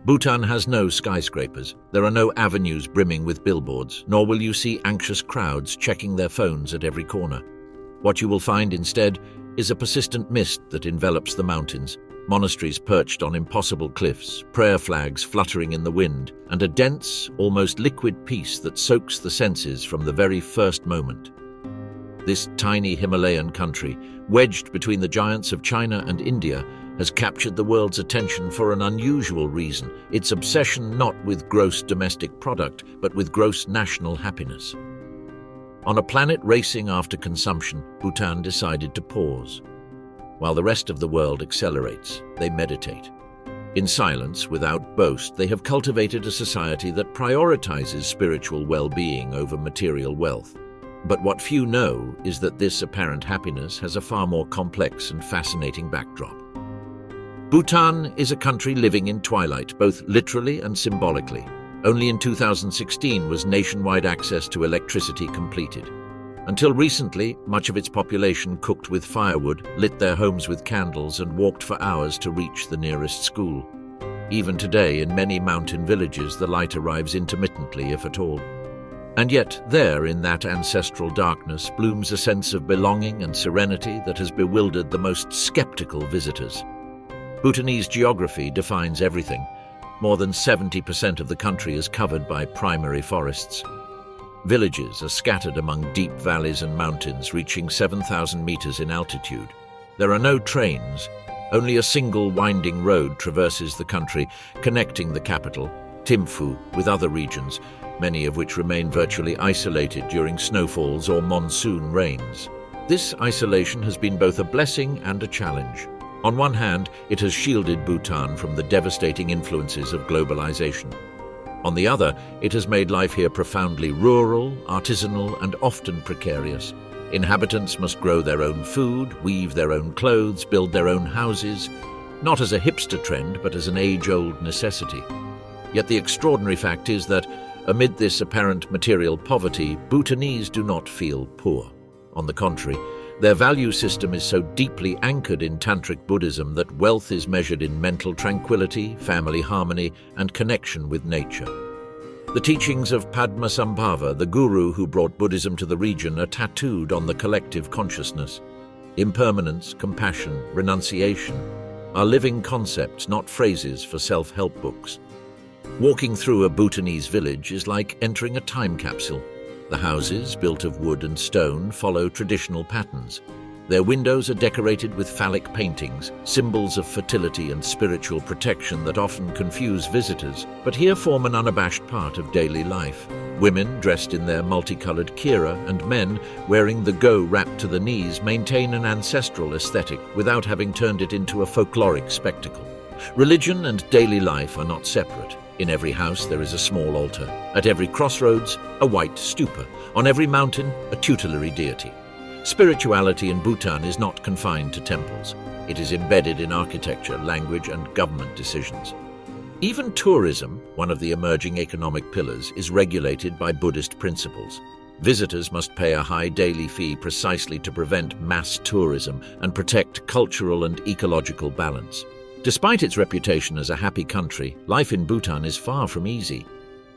Bhutan has no skyscrapers. There are no avenues brimming with billboards, nor will you see anxious crowds checking their phones at every corner. What you will find instead is a persistent mist that envelops the mountains, monasteries perched on impossible cliffs, prayer flags fluttering in the wind, and a dense, almost liquid peace that soaks the senses from the very first moment. This tiny Himalayan country, wedged between the giants of China and India, has captured the world's attention for an unusual reason: its obsession not with gross domestic product, but with gross national happiness. On a planet racing after consumption, Bhutan decided to pause. While the rest of the world accelerates, they meditate. In silence, without boast, they have cultivated a society that prioritizes spiritual well-being over material wealth. But what few know is that this apparent happiness has a far more complex and fascinating backdrop. Bhutan is a country living in twilight, both literally and symbolically. Only in 2016 was nationwide access to electricity completed. Until recently, much of its population cooked with firewood, lit their homes with candles, and walked for hours to reach the nearest school. Even today, in many mountain villages, the light arrives intermittently, if at all. And yet, there, in that ancestral darkness, blooms a sense of belonging and serenity that has bewildered the most skeptical visitors. Bhutanese geography defines everything. More than 70% of the country is covered by primary forests. Villages are scattered among deep valleys and mountains, reaching 7,000 meters in altitude. There are no trains. Only a single winding road traverses the country, connecting the capital, Thimphu, with other regions, many of which remain virtually isolated during snowfalls or monsoon rains. This isolation has been both a blessing and a challenge. On one hand, it has shielded Bhutan from the devastating influences of globalization. On the other, it has made life here profoundly rural, artisanal, and often precarious. Inhabitants must grow their own food, weave their own clothes, build their own houses, not as a hipster trend, but as an age-old necessity. Yet the extraordinary fact is that, amid this apparent material poverty, Bhutanese do not feel poor. On the contrary, their value system is so deeply anchored in Tantric Buddhism that wealth is measured in mental tranquility, family harmony, and connection with nature. The teachings of Padmasambhava, the guru who brought Buddhism to the region, are tattooed on the collective consciousness. Impermanence, compassion, renunciation are living concepts, not phrases for self-help books. Walking through a Bhutanese village is like entering a time capsule. The houses, built of wood and stone, follow traditional patterns. Their windows are decorated with phallic paintings, symbols of fertility and spiritual protection that often confuse visitors, but here form an unabashed part of daily life. Women, dressed in their multicolored kira, and men, wearing the go wrapped to the knees, maintain an ancestral aesthetic without having turned it into a folkloric spectacle. Religion and daily life are not separate. In every house there is a small altar. At every crossroads, a white stupa. On every mountain, a tutelary deity. Spirituality in Bhutan is not confined to temples. It is embedded in architecture, language, and government decisions. Even tourism, one of the emerging economic pillars, is regulated by Buddhist principles. Visitors must pay a high daily fee precisely to prevent mass tourism and protect cultural and ecological balance. Despite its reputation as a happy country, life in Bhutan is far from easy.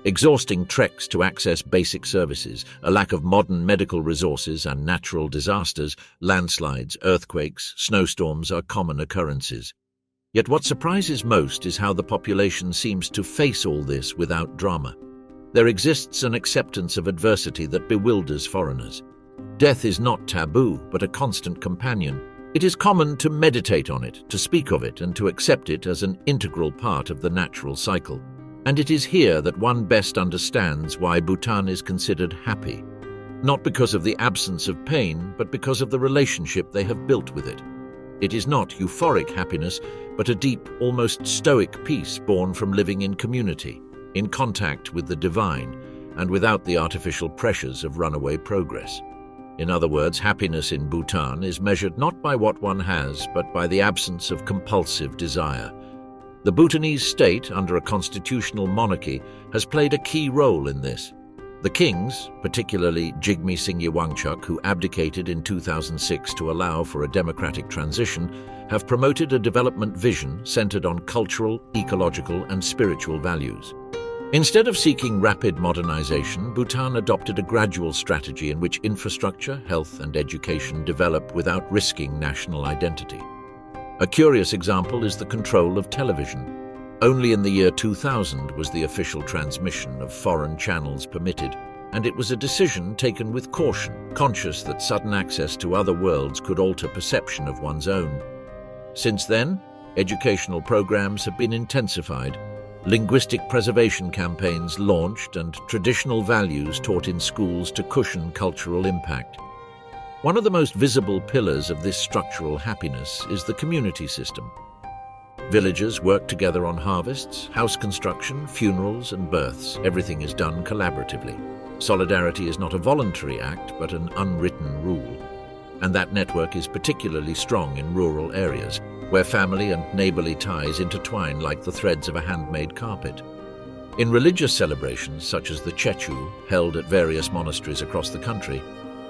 Exhausting treks to access basic services, a lack of modern medical resources, and natural disasters, landslides, earthquakes, snowstorms are common occurrences. Yet what surprises most is how the population seems to face all this without drama. There exists an acceptance of adversity that bewilders foreigners. Death is not taboo, but a constant companion. It is common to meditate on it, to speak of it, and to accept it as an integral part of the natural cycle. And it is here that one best understands why Bhutan is considered happy. Not because of the absence of pain, but because of the relationship they have built with it. It is not euphoric happiness, but a deep, almost stoic peace born from living in community, in contact with the divine, and without the artificial pressures of runaway progress. In other words, happiness in Bhutan is measured not by what one has, but by the absence of compulsive desire. The Bhutanese state, under a constitutional monarchy, has played a key role in this. The kings, particularly Jigme Singye Wangchuck, who abdicated in 2006 to allow for a democratic transition, have promoted a development vision centered on cultural, ecological, and spiritual values. Instead of seeking rapid modernization, Bhutan adopted a gradual strategy in which infrastructure, health, and education develop without risking national identity. A curious example is the control of television. Only in the year 2000 was the official transmission of foreign channels permitted, and it was a decision taken with caution, conscious that sudden access to other worlds could alter perception of one's own. Since then, educational programs have been intensified, linguistic preservation campaigns launched, and traditional values taught in schools to cushion cultural impact. One of the most visible pillars of this structural happiness is the community system. Villagers work together on harvests, house construction, funerals, and births. Everything is done collaboratively. Solidarity is not a voluntary act, but an unwritten rule. And that network is particularly strong in rural areas, where family and neighborly ties intertwine like the threads of a handmade carpet. In religious celebrations, such as the Chechu, held at various monasteries across the country,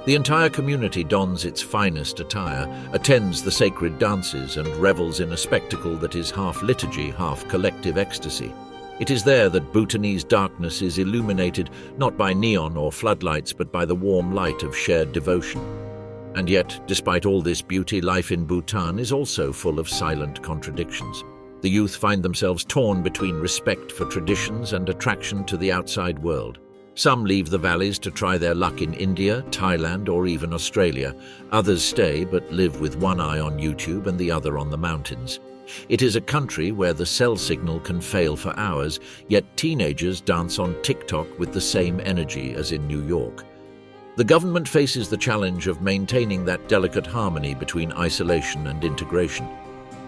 the entire community dons its finest attire, attends the sacred dances, and revels in a spectacle that is half liturgy, half collective ecstasy. It is there that Bhutanese darkness is illuminated not by neon or floodlights, but by the warm light of shared devotion. And yet, despite all this beauty, life in Bhutan is also full of silent contradictions. The youth find themselves torn between respect for traditions and attraction to the outside world. Some leave the valleys to try their luck in India, Thailand, or even Australia. Others stay but live with one eye on YouTube and the other on the mountains. It is a country where the cell signal can fail for hours, yet teenagers dance on TikTok with the same energy as in New York. The government faces the challenge of maintaining that delicate harmony between isolation and integration.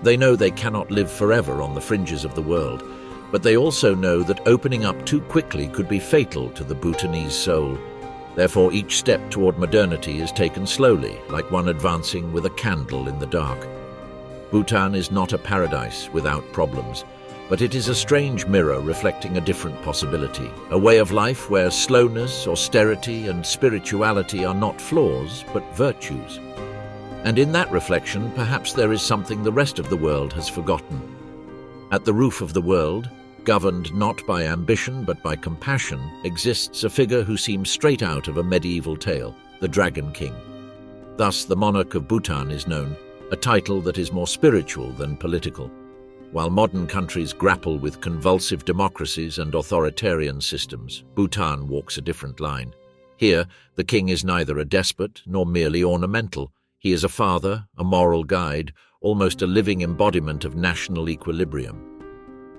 They know they cannot live forever on the fringes of the world, but they also know that opening up too quickly could be fatal to the Bhutanese soul. Therefore, each step toward modernity is taken slowly, like one advancing with a candle in the dark. Bhutan is not a paradise without problems, but it is a strange mirror reflecting a different possibility, a way of life where slowness, austerity, and spirituality are not flaws, but virtues. And in that reflection, perhaps there is something the rest of the world has forgotten. At the roof of the world, governed not by ambition but by compassion, exists a figure who seems straight out of a medieval tale, the Dragon King. Thus, the monarch of Bhutan is known, a title that is more spiritual than political. While modern countries grapple with convulsive democracies and authoritarian systems, Bhutan walks a different line. Here, the king is neither a despot nor merely ornamental. He is a father, a moral guide, almost a living embodiment of national equilibrium.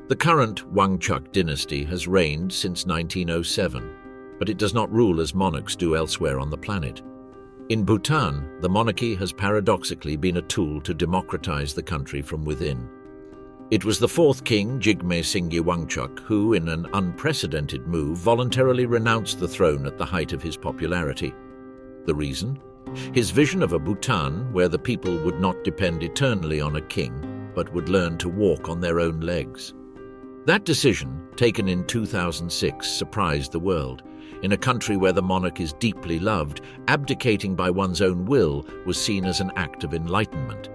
The current Wangchuck dynasty has reigned since 1907, but it does not rule as monarchs do elsewhere on the planet. In Bhutan, the monarchy has paradoxically been a tool to democratize the country from within. It was the fourth king, Jigme Singye Wangchuck, who, in an unprecedented move, voluntarily renounced the throne at the height of his popularity. The reason? His vision of a Bhutan where the people would not depend eternally on a king, but would learn to walk on their own legs. That decision, taken in 2006, surprised the world. In a country where the monarch is deeply loved, abdicating by one's own will was seen as an act of enlightenment.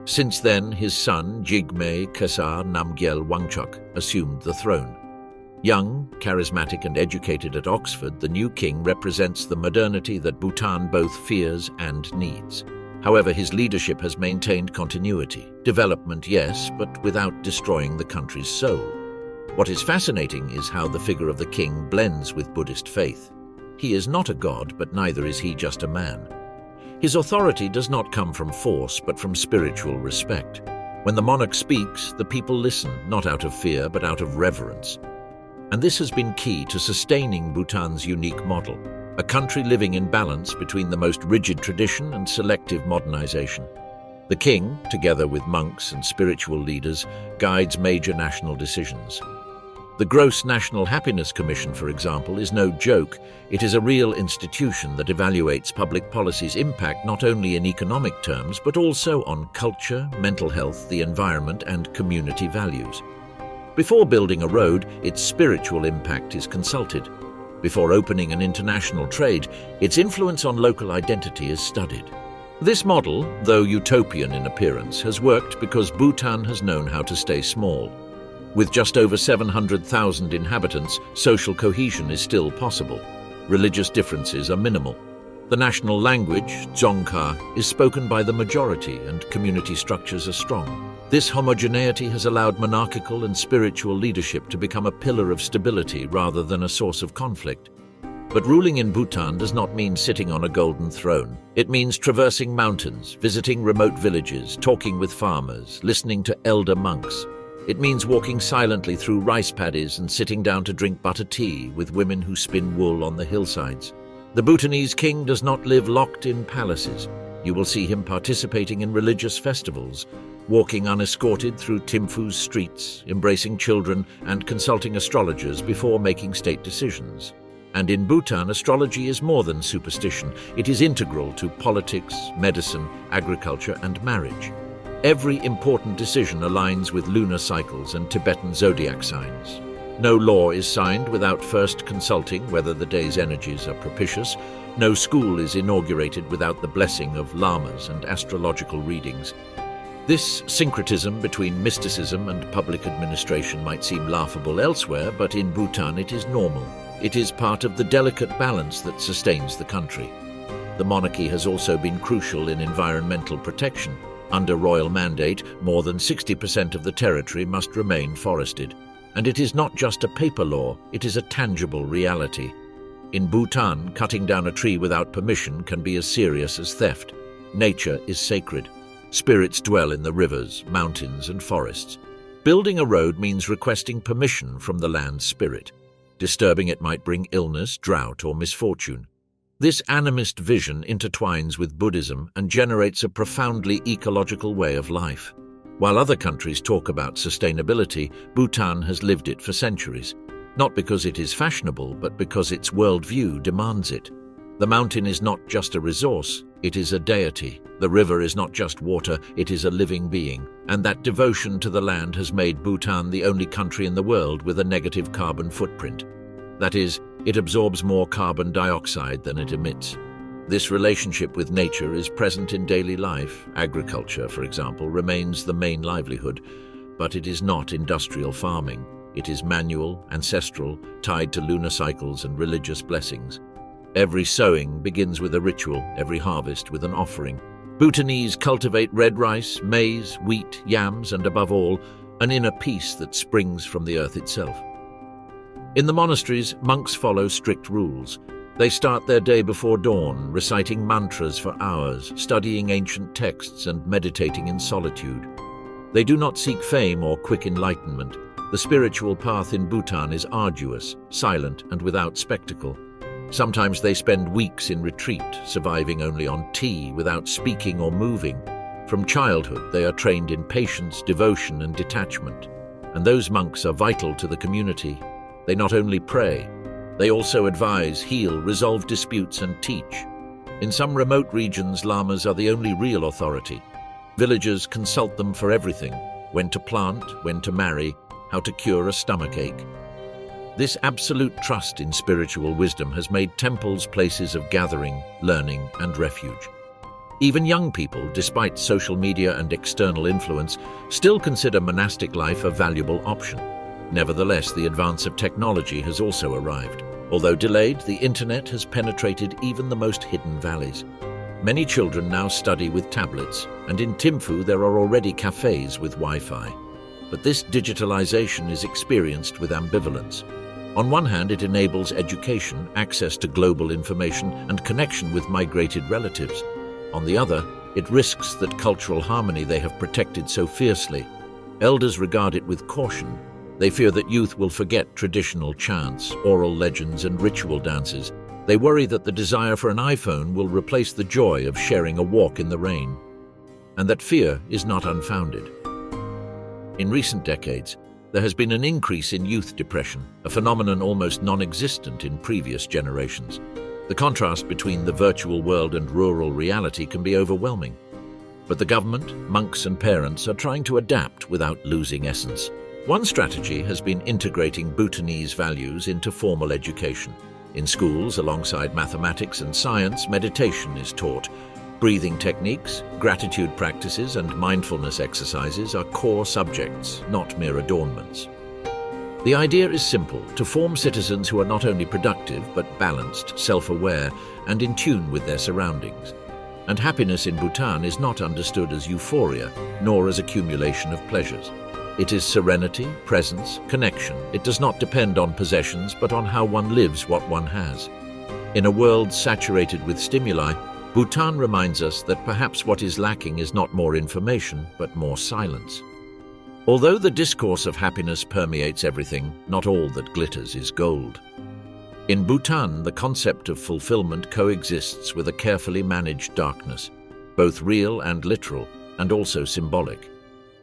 Since then, his son, Jigme Khesar Namgyel Wangchuck, assumed the throne. Young, charismatic, and educated at Oxford, the new king represents the modernity that Bhutan both fears and needs. However, his leadership has maintained continuity. Development, yes, but without destroying the country's soul. What is fascinating is how the figure of the king blends with Buddhist faith. He is not a god, but neither is he just a man. His authority does not come from force, but from spiritual respect. When the monarch speaks, the people listen, not out of fear, but out of reverence. And this has been key to sustaining Bhutan's unique model, a country living in balance between the most rigid tradition and selective modernization. The king, together with monks and spiritual leaders, guides major national decisions. The Gross National Happiness Commission, for example, is no joke. It is a real institution that evaluates public policy's impact not only in economic terms, but also on culture, mental health, the environment, and community values. Before building a road, its spiritual impact is consulted. Before opening an international trade, its influence on local identity is studied. This model, though utopian in appearance, has worked because Bhutan has known how to stay small. With just over 700,000 inhabitants, social cohesion is still possible. Religious differences are minimal. The national language, Dzongkha, is spoken by the majority and community structures are strong. This homogeneity has allowed monarchical and spiritual leadership to become a pillar of stability rather than a source of conflict. But ruling in Bhutan does not mean sitting on a golden throne. It means traversing mountains, visiting remote villages, talking with farmers, listening to elder monks. It means walking silently through rice paddies and sitting down to drink butter tea with women who spin wool on the hillsides. The Bhutanese king does not live locked in palaces. You will see him participating in religious festivals, walking unescorted through Thimphu's streets, embracing children and consulting astrologers before making state decisions. And in Bhutan, astrology is more than superstition. It is integral to politics, medicine, agriculture, and marriage. Every important decision aligns with lunar cycles and Tibetan zodiac signs. No law is signed without first consulting whether the day's energies are propitious. No school is inaugurated without the blessing of lamas and astrological readings. This syncretism between mysticism and public administration might seem laughable elsewhere, but in Bhutan it is normal. It is part of the delicate balance that sustains the country. The monarchy has also been crucial in environmental protection. Under royal mandate, more than 60% of the territory must remain forested. And it is not just a paper law, it is a tangible reality. In Bhutan, cutting down a tree without permission can be as serious as theft. Nature is sacred. Spirits dwell in the rivers, mountains, and forests. Building a road means requesting permission from the land's spirit. Disturbing it might bring illness, drought, or misfortune. This animist vision intertwines with Buddhism and generates a profoundly ecological way of life. While other countries talk about sustainability, Bhutan has lived it for centuries. Not because it is fashionable, but because its worldview demands it. The mountain is not just a resource, it is a deity. The river is not just water, it is a living being. And that devotion to the land has made Bhutan the only country in the world with a negative carbon footprint. That is, it absorbs more carbon dioxide than it emits. This relationship with nature is present in daily life. Agriculture, for example, remains the main livelihood, but it is not industrial farming. It is manual, ancestral, tied to lunar cycles and religious blessings. Every sowing begins with a ritual, every harvest with an offering. Bhutanese cultivate red rice, maize, wheat, yams, and above all, an inner peace that springs from the earth itself. In the monasteries, monks follow strict rules. They start their day before dawn, reciting mantras for hours, studying ancient texts and meditating in solitude. They do not seek fame or quick enlightenment. The spiritual path in Bhutan is arduous, silent, and without spectacle. Sometimes they spend weeks in retreat, surviving only on tea, without speaking or moving. From childhood, they are trained in patience, devotion, and detachment. And those monks are vital to the community. They not only pray, they also advise, heal, resolve disputes, and teach. In some remote regions, lamas are the only real authority. Villagers consult them for everything: when to plant, when to marry, how to cure a stomachache. This absolute trust in spiritual wisdom has made temples places of gathering, learning, and refuge. Even young people, despite social media and external influence, still consider monastic life a valuable option. Nevertheless, the advance of technology has also arrived. Although delayed, the internet has penetrated even the most hidden valleys. Many children now study with tablets, and in Thimphu there are already cafes with Wi-Fi. But this digitalization is experienced with ambivalence. On one hand, it enables education, access to global information, and connection with migrated relatives. On the other, it risks that cultural harmony they have protected so fiercely. Elders regard it with caution. They fear that youth will forget traditional chants, oral legends, and ritual dances. They worry that the desire for an iPhone will replace the joy of sharing a walk in the rain. And that fear is not unfounded. In recent decades, there has been an increase in youth depression, a phenomenon almost non-existent in previous generations. The contrast between the virtual world and rural reality can be overwhelming. But the government, monks, and parents are trying to adapt without losing essence. One strategy has been integrating Bhutanese values into formal education. In schools, alongside mathematics and science, meditation is taught. Breathing techniques, gratitude practices, and mindfulness exercises are core subjects, not mere adornments. The idea is simple: to form citizens who are not only productive but balanced, self-aware, and in tune with their surroundings. And happiness in Bhutan is not understood as euphoria, nor as accumulation of pleasures. It is serenity, presence, connection. It does not depend on possessions, but on how one lives what one has. In a world saturated with stimuli, Bhutan reminds us that perhaps what is lacking is not more information, but more silence. Although the discourse of happiness permeates everything, not all that glitters is gold. In Bhutan, the concept of fulfillment coexists with a carefully managed darkness, both real and literal, and also symbolic.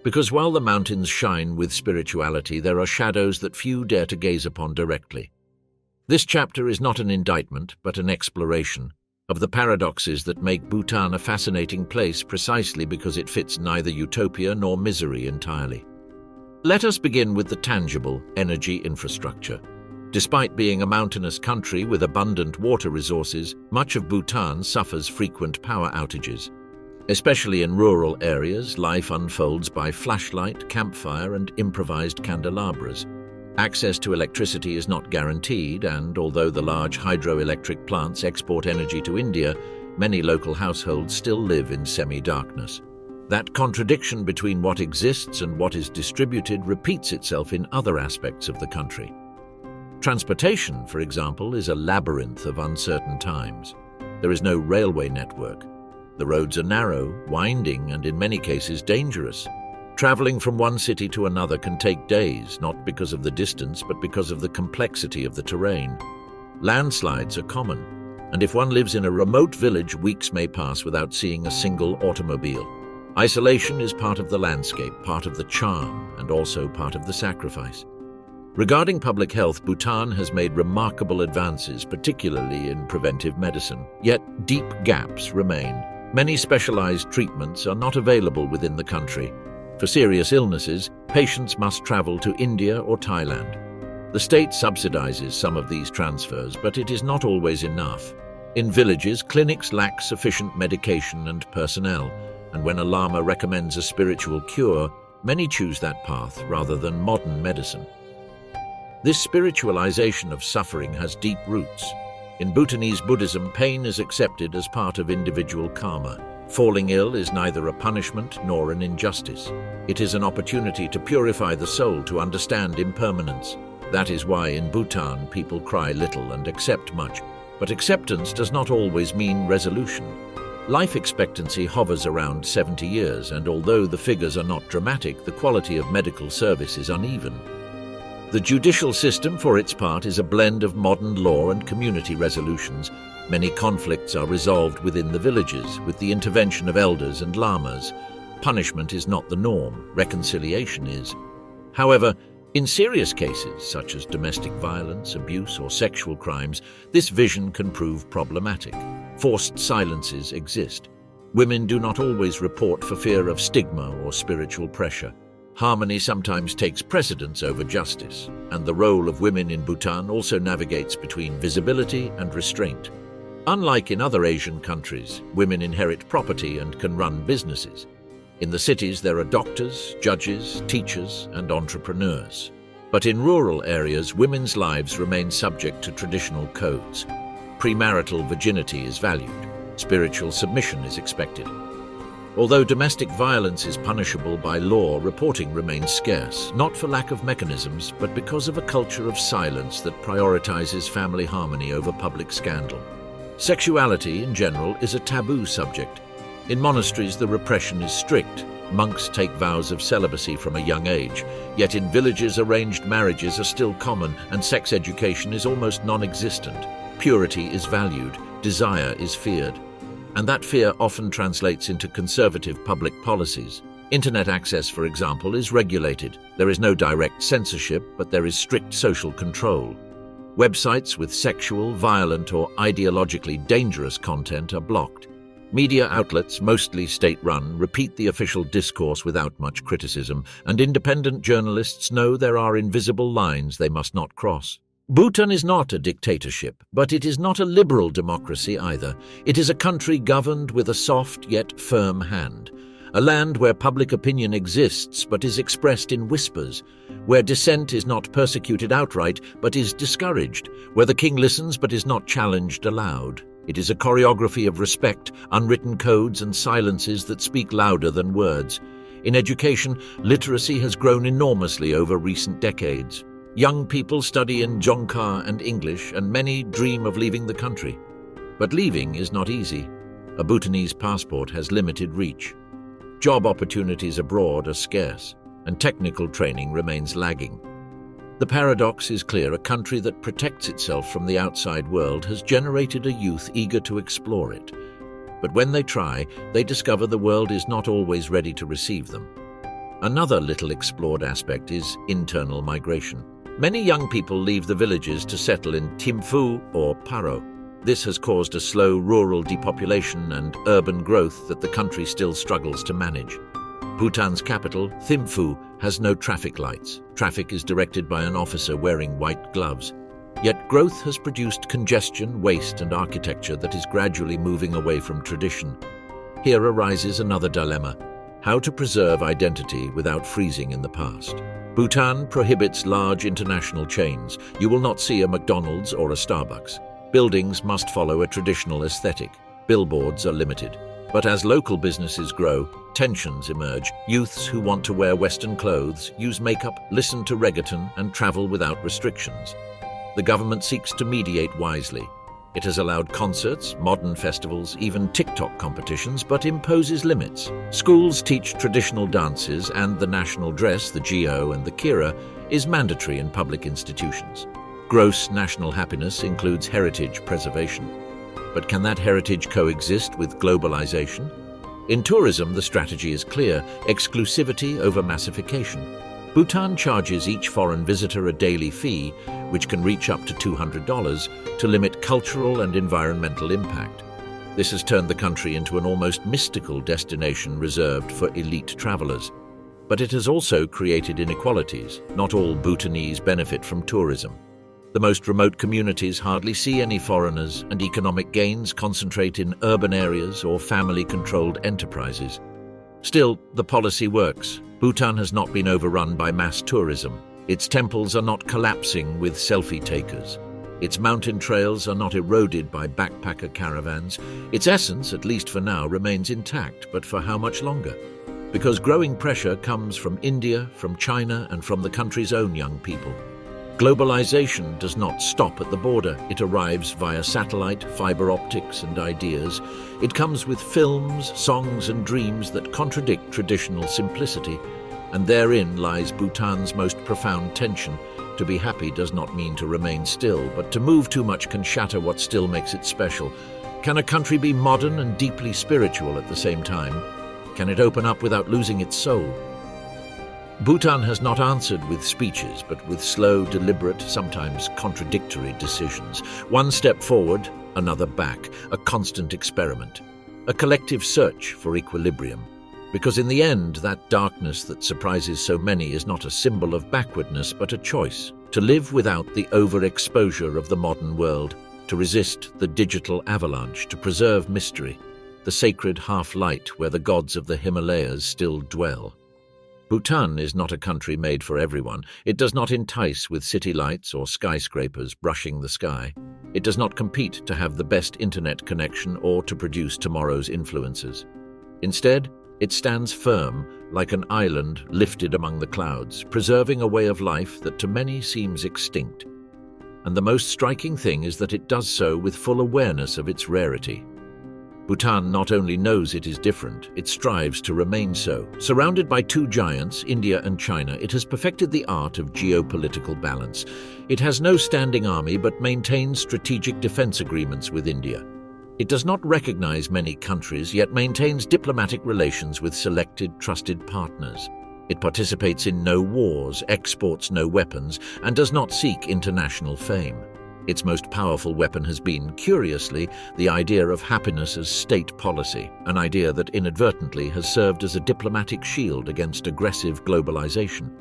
Because while the mountains shine with spirituality, there are shadows that few dare to gaze upon directly. This chapter is not an indictment, but an exploration of the paradoxes that make Bhutan a fascinating place precisely because it fits neither utopia nor misery entirely. Let us begin with the tangible energy infrastructure. Despite being a mountainous country with abundant water resources, much of Bhutan suffers frequent power outages. Especially in rural areas, life unfolds by flashlight, campfire, and improvised candelabras. Access to electricity is not guaranteed, and although the large hydroelectric plants export energy to India, many local households still live in semi-darkness. That contradiction between what exists and what is distributed repeats itself in other aspects of the country. Transportation, for example, is a labyrinth of uncertain times. There is no railway network. The roads are narrow, winding, and in many cases dangerous. Traveling from one city to another can take days, not because of the distance, but because of the complexity of the terrain. Landslides are common, and if one lives in a remote village, weeks may pass without seeing a single automobile. Isolation is part of the landscape, part of the charm, and also part of the sacrifice. Regarding public health, Bhutan has made remarkable advances, particularly in preventive medicine. Yet deep gaps remain. Many specialized treatments are not available within the country. For serious illnesses, patients must travel to India or Thailand. The state subsidizes some of these transfers, but it is not always enough. In villages, clinics lack sufficient medication and personnel, and when a lama recommends a spiritual cure, many choose that path rather than modern medicine. This spiritualization of suffering has deep roots. In Bhutanese Buddhism, pain is accepted as part of individual karma. Falling ill is neither a punishment nor an injustice. It is an opportunity to purify the soul, to understand impermanence. That is why in Bhutan people cry little and accept much. But acceptance does not always mean resolution. Life expectancy hovers around 70 years, and although the figures are not dramatic, the quality of medical service is uneven. The judicial system, for its part, is a blend of modern law and community resolutions. Many conflicts are resolved within the villages, with the intervention of elders and lamas. Punishment is not the norm, reconciliation is. However, in serious cases, such as domestic violence, abuse, or sexual crimes, this vision can prove problematic. Forced silences exist. Women do not always report for fear of stigma or spiritual pressure. Harmony sometimes takes precedence over justice, and the role of women in Bhutan also navigates between visibility and restraint. Unlike in other Asian countries, women inherit property and can run businesses. In the cities, there are doctors, judges, teachers, and entrepreneurs. But in rural areas, women's lives remain subject to traditional codes. Premarital virginity is valued. Spiritual submission is expected. Although domestic violence is punishable by law, reporting remains scarce, not for lack of mechanisms, but because of a culture of silence that prioritizes family harmony over public scandal. Sexuality, in general, is a taboo subject. In monasteries, the repression is strict. Monks take vows of celibacy from a young age. Yet in villages, arranged marriages are still common, and sex education is almost non-existent. Purity is valued, desire is feared. And that fear often translates into conservative public policies. Internet access, for example, is regulated. There is no direct censorship, but there is strict social control. Websites with sexual, violent, or ideologically dangerous content are blocked. Media outlets, mostly state-run, repeat the official discourse without much criticism, and independent journalists know there are invisible lines they must not cross. Bhutan is not a dictatorship, but it is not a liberal democracy either. It is a country governed with a soft yet firm hand. A land where public opinion exists but is expressed in whispers, where dissent is not persecuted outright but is discouraged, where the king listens but is not challenged aloud. It is a choreography of respect, unwritten codes and silences that speak louder than words. In education, literacy has grown enormously over recent decades. Young people study in Dzongkha and English, and many dream of leaving the country. But leaving is not easy. A Bhutanese passport has limited reach. Job opportunities abroad are scarce, and technical training remains lagging. The paradox is clear. A country that protects itself from the outside world has generated a youth eager to explore it. But when they try, they discover the world is not always ready to receive them. Another little explored aspect is internal migration. Many young people leave the villages to settle in Thimphu or Paro. This has caused a slow rural depopulation and urban growth that the country still struggles to manage. Bhutan's capital, Thimphu, has no traffic lights. Traffic is directed by an officer wearing white gloves. Yet growth has produced congestion, waste, and architecture that is gradually moving away from tradition. Here arises another dilemma: how to preserve identity without freezing in the past. Bhutan prohibits large international chains. You will not see a McDonald's or a Starbucks. Buildings must follow a traditional aesthetic. Billboards are limited. But as local businesses grow, tensions emerge. Youths who want to wear Western clothes, use makeup, listen to reggaeton, and travel without restrictions. The government seeks to mediate wisely. It has allowed concerts, modern festivals, even TikTok competitions, but imposes limits. Schools teach traditional dances, and the national dress, the gyo and the kira, is mandatory in public institutions. Gross national happiness includes heritage preservation. But can that heritage coexist with globalization? In tourism, the strategy is clear: exclusivity over massification. Bhutan charges each foreign visitor a daily fee, which can reach up to $200, to limit cultural and environmental impact. This has turned the country into an almost mystical destination reserved for elite travelers. But it has also created inequalities. Not all Bhutanese benefit from tourism. The most remote communities hardly see any foreigners, and economic gains concentrate in urban areas or family-controlled enterprises. Still, the policy works. Bhutan has not been overrun by mass tourism. Its temples are not collapsing with selfie takers. Its mountain trails are not eroded by backpacker caravans. Its essence, at least for now, remains intact, but for how much longer? Because growing pressure comes from India, from China, and from the country's own young people. Globalization does not stop at the border. It arrives via satellite, fiber optics, and ideas. It comes with films, songs, and dreams that contradict traditional simplicity. And therein lies Bhutan's most profound tension. To be happy does not mean to remain still, but to move too much can shatter what still makes it special. Can a country be modern and deeply spiritual at the same time? Can it open up without losing its soul? Bhutan has not answered with speeches, but with slow, deliberate, sometimes contradictory decisions. One step forward, another back, a constant experiment, a collective search for equilibrium. Because in the end, that darkness that surprises so many is not a symbol of backwardness, but a choice to live without the overexposure of the modern world, to resist the digital avalanche, to preserve mystery, the sacred half-light where the gods of the Himalayas still dwell. Bhutan is not a country made for everyone. It does not entice with city lights or skyscrapers brushing the sky. It does not compete to have the best internet connection or to produce tomorrow's influencers. Instead, it stands firm, like an island lifted among the clouds, preserving a way of life that to many seems extinct. And the most striking thing is that it does so with full awareness of its rarity. Bhutan not only knows it is different, it strives to remain so. Surrounded by two giants, India and China, it has perfected the art of geopolitical balance. It has no standing army but maintains strategic defense agreements with India. It does not recognize many countries, yet maintains diplomatic relations with selected, trusted partners. It participates in no wars, exports no weapons, and does not seek international fame. Its most powerful weapon has been, curiously, the idea of happiness as state policy, an idea that inadvertently has served as a diplomatic shield against aggressive globalization.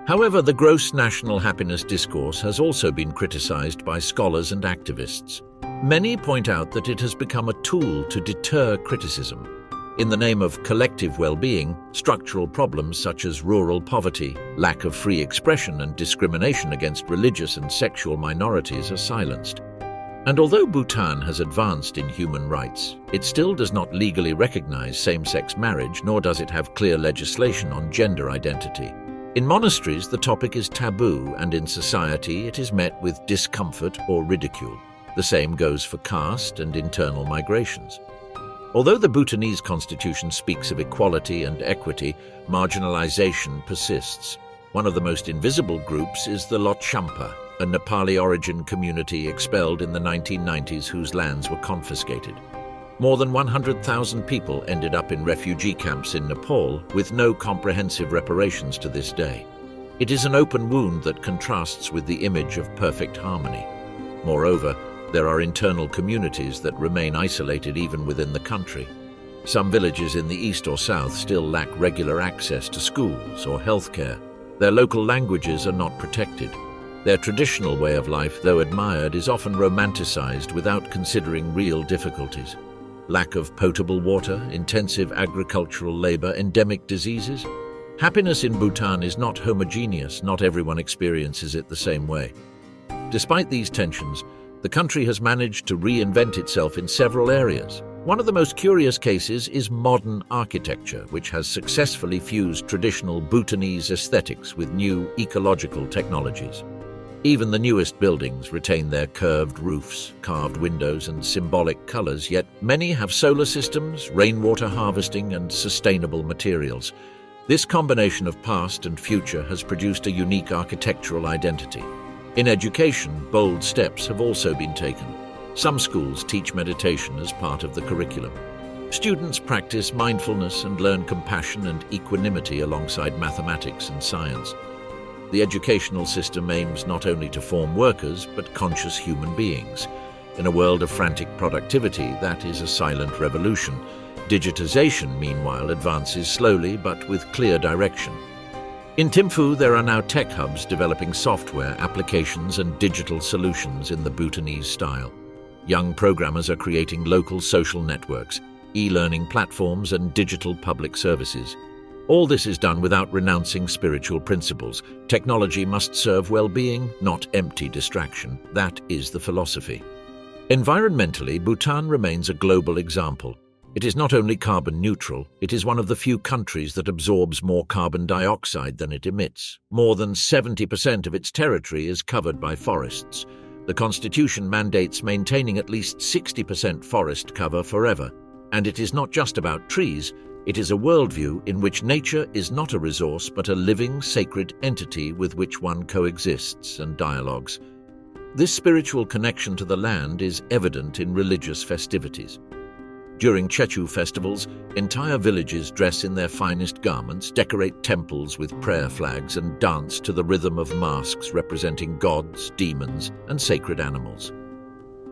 However, the gross national happiness discourse has also been criticized by scholars and activists. Many point out that it has become a tool to deter criticism. In the name of collective well-being, structural problems such as rural poverty, lack of free expression, and discrimination against religious and sexual minorities are silenced. And although Bhutan has advanced in human rights, it still does not legally recognize same-sex marriage, nor does it have clear legislation on gender identity. In monasteries, the topic is taboo, and in society it is met with discomfort or ridicule. The same goes for caste and internal migrations. Although the Bhutanese constitution speaks of equality and equity, marginalization persists. One of the most invisible groups is the Lhotshampa, a Nepali-origin community expelled in the 1990s whose lands were confiscated. More than 100,000 people ended up in refugee camps in Nepal with no comprehensive reparations to this day. It is an open wound that contrasts with the image of perfect harmony. Moreover, there are internal communities that remain isolated even within the country. Some villages in the east or south still lack regular access to schools or healthcare. Their local languages are not protected. Their traditional way of life, though admired, is often romanticized without considering real difficulties. Lack of potable water, intensive agricultural labor, endemic diseases. Happiness in Bhutan is not homogeneous. Not everyone experiences it the same way. Despite these tensions, the country has managed to reinvent itself in several areas. One of the most curious cases is modern architecture, which has successfully fused traditional Bhutanese aesthetics with new ecological technologies. Even the newest buildings retain their curved roofs, carved windows, and symbolic colors, yet many have solar systems, rainwater harvesting, and sustainable materials. This combination of past and future has produced a unique architectural identity. In education, bold steps have also been taken. Some schools teach meditation as part of the curriculum. Students practice mindfulness and learn compassion and equanimity alongside mathematics and science. The educational system aims not only to form workers, but conscious human beings. In a world of frantic productivity, that is a silent revolution. Digitization, meanwhile, advances slowly but with clear direction. In Thimphu, there are now tech hubs developing software, applications, and digital solutions in the Bhutanese style. Young programmers are creating local social networks, e-learning platforms, and digital public services. All this is done without renouncing spiritual principles. Technology must serve well-being, not empty distraction. That is the philosophy. Environmentally, Bhutan remains a global example. It is not only carbon neutral, it is one of the few countries that absorbs more carbon dioxide than it emits. More than 70% of its territory is covered by forests. The constitution mandates maintaining at least 60% forest cover forever. And it is not just about trees, it is a worldview in which nature is not a resource but a living, sacred entity with which one coexists and dialogues. This spiritual connection to the land is evident in religious festivities. During Chechu festivals, entire villages dress in their finest garments, decorate temples with prayer flags, and dance to the rhythm of masks representing gods, demons, and sacred animals.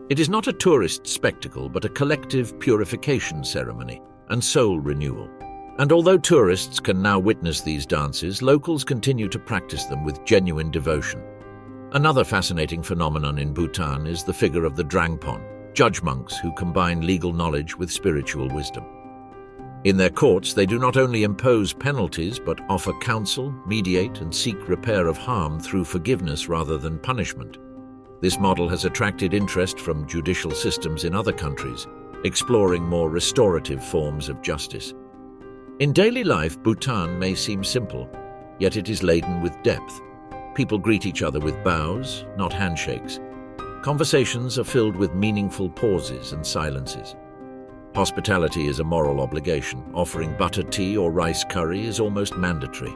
It is not a tourist spectacle, but a collective purification ceremony and soul renewal. And although tourists can now witness these dances, locals continue to practice them with genuine devotion. Another fascinating phenomenon in Bhutan is the figure of the Drangpon, judge monks who combine legal knowledge with spiritual wisdom. In their courts, they do not only impose penalties but offer counsel, mediate, and seek repair of harm through forgiveness rather than punishment. This model has attracted interest from judicial systems in other countries, exploring more restorative forms of justice. In daily life, Bhutan may seem simple, yet it is laden with depth. People greet each other with bows, not handshakes. Conversations are filled with meaningful pauses and silences. Hospitality is a moral obligation. Offering butter tea or rice curry is almost mandatory.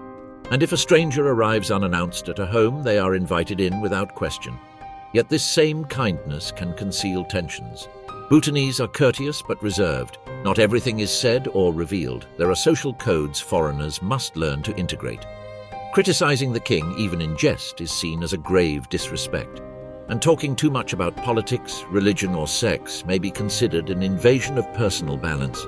And if a stranger arrives unannounced at a home, they are invited in without question. Yet this same kindness can conceal tensions. Bhutanese are courteous but reserved. Not everything is said or revealed. There are social codes foreigners must learn to integrate. Criticizing the king, even in jest, is seen as a grave disrespect. And talking too much about politics, religion, or sex may be considered an invasion of personal balance.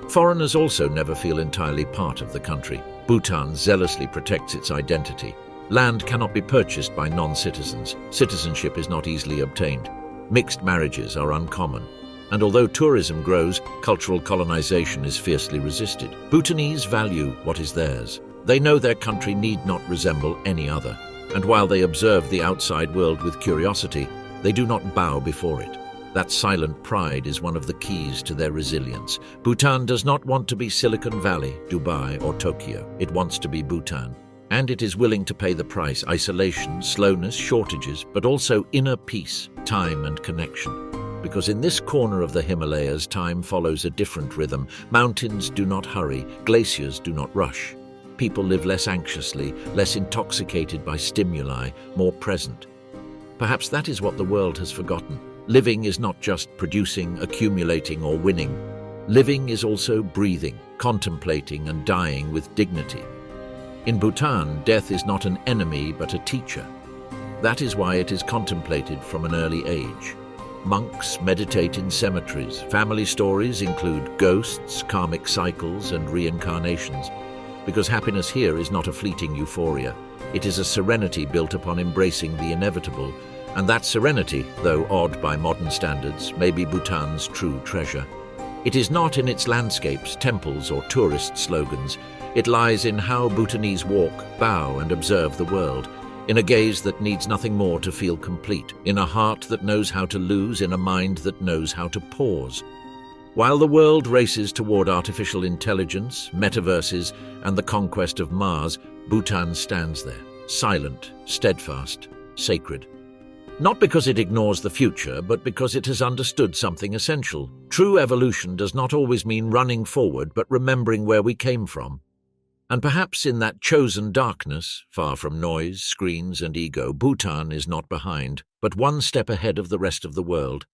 Foreigners also never feel entirely part of the country. Bhutan zealously protects its identity. Land cannot be purchased by non-citizens. Citizenship is not easily obtained. Mixed marriages are uncommon. And although tourism grows, cultural colonization is fiercely resisted. Bhutanese value what is theirs. They know their country need not resemble any other. And while they observe the outside world with curiosity, they do not bow before it. That silent pride is one of the keys to their resilience. Bhutan does not want to be Silicon Valley, Dubai, or Tokyo. It wants to be Bhutan. And it is willing to pay the price: isolation, slowness, shortages, but also inner peace, time and connection. Because in this corner of the Himalayas, time follows a different rhythm. Mountains do not hurry, glaciers do not rush. People live less anxiously, less intoxicated by stimuli, more present. Perhaps that is what the world has forgotten. Living is not just producing, accumulating, or winning. Living is also breathing, contemplating, and dying with dignity. In Bhutan, death is not an enemy but a teacher. That is why it is contemplated from an early age. Monks meditate in cemeteries. Family stories include ghosts, karmic cycles, and reincarnations. Because happiness here is not a fleeting euphoria. It is a serenity built upon embracing the inevitable. And that serenity, though odd by modern standards, may be Bhutan's true treasure. It is not in its landscapes, temples, or tourist slogans. It lies in how Bhutanese walk, bow, and observe the world, in a gaze that needs nothing more to feel complete, in a heart that knows how to lose, in a mind that knows how to pause. While the world races toward artificial intelligence, metaverses, and the conquest of Mars, Bhutan stands there, silent, steadfast, sacred. Not because it ignores the future, but because it has understood something essential. True evolution does not always mean running forward, but remembering where we came from. And perhaps in that chosen darkness, far from noise, screens, and ego, Bhutan is not behind, but one step ahead of the rest of the world.